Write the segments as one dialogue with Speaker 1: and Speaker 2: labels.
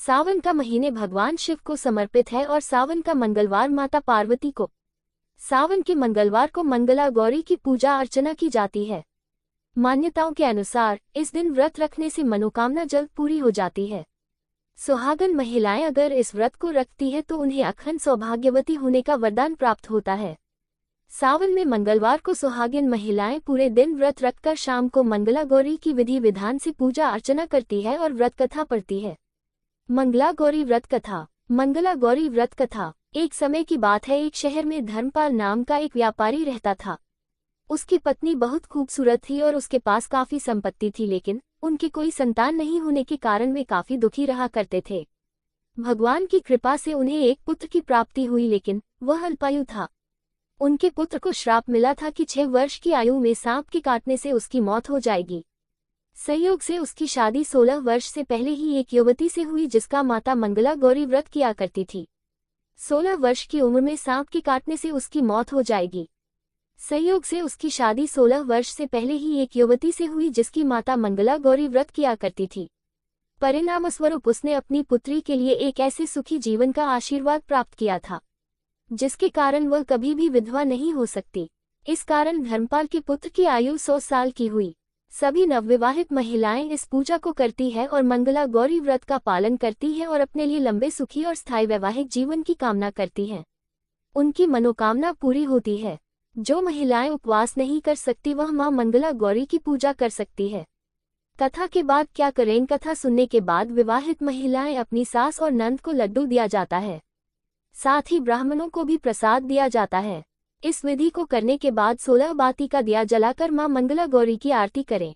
Speaker 1: सावन का महीने भगवान शिव को समर्पित है और सावन का मंगलवार माता पार्वती को। सावन के मंगलवार को मंगला गौरी की पूजा अर्चना की जाती है। मान्यताओं के अनुसार इस दिन व्रत रखने से मनोकामना जल्द पूरी हो जाती है। सुहागन महिलाएं अगर इस व्रत को रखती है तो उन्हें अखंड सौभाग्यवती होने का वरदान प्राप्त होता है। सावन में मंगलवार को सुहागिन महिलाएं पूरे दिन व्रत रखकर शाम को मंगला गौरी की विधि विधान से पूजा अर्चना करती है और व्रत कथा पढ़ती है। मंगला गौरी व्रत कथा। मंगला गौरी व्रत कथा। एक समय की बात है, एक शहर में धर्मपाल नाम का एक व्यापारी रहता था। उसकी पत्नी बहुत खूबसूरत थी और उसके पास काफी संपत्ति थी, लेकिन उनकी कोई संतान नहीं होने के कारण वे काफी दुखी रहा करते थे। भगवान की कृपा से उन्हें एक पुत्र की प्राप्ति हुई, लेकिन वह अल्पायु था। उनके पुत्र को श्राप मिला था कि 6 वर्ष की आयु में सांप के काटने से उसकी मौत हो जाएगी। संयोग से उसकी शादी 16 वर्ष से पहले ही एक युवती से हुई जिसका माता मंगला गौरी व्रत किया करती थी। 16 वर्ष की उम्र में सांप के काटने से उसकी मौत हो जाएगी। संयोग से उसकी शादी 16 वर्ष से पहले ही एक युवती से हुई जिसकी माता मंगला गौरी व्रत किया करती थी। परिणामस्वरूप उसने अपनी पुत्री के लिए एक ऐसे सुखी जीवन का आशीर्वाद प्राप्त किया था जिसके कारण वह कभी भी विधवा नहीं हो सकती। इस कारण धर्मपाल के पुत्र की आयु 100 साल की हुई। सभी नवविवाहित महिलाएं इस पूजा को करती है और मंगला गौरी व्रत का पालन करती है और अपने लिए लंबे सुखी और स्थायी वैवाहिक जीवन की कामना करती हैं। उनकी मनोकामना पूरी होती है। जो महिलाएं उपवास नहीं कर सकती वह मां मंगला गौरी की पूजा कर सकती है। कथा के बाद क्या करें? कथा सुनने के बाद विवाहित महिलाएं अपनी सास और नंद को लड्डू दिया जाता है। साथ ही ब्राह्मणों को भी प्रसाद दिया जाता है। इस विधि को करने के बाद 16 बाती का दिया जलाकर मां मंगला गौरी की आरती करें।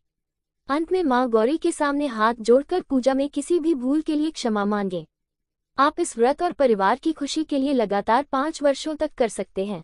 Speaker 1: अंत में मां गौरी के सामने हाथ जोड़कर पूजा में किसी भी भूल के लिए क्षमा मांगें। आप इस व्रत और परिवार की खुशी के लिए लगातार 5 वर्षों तक कर सकते हैं।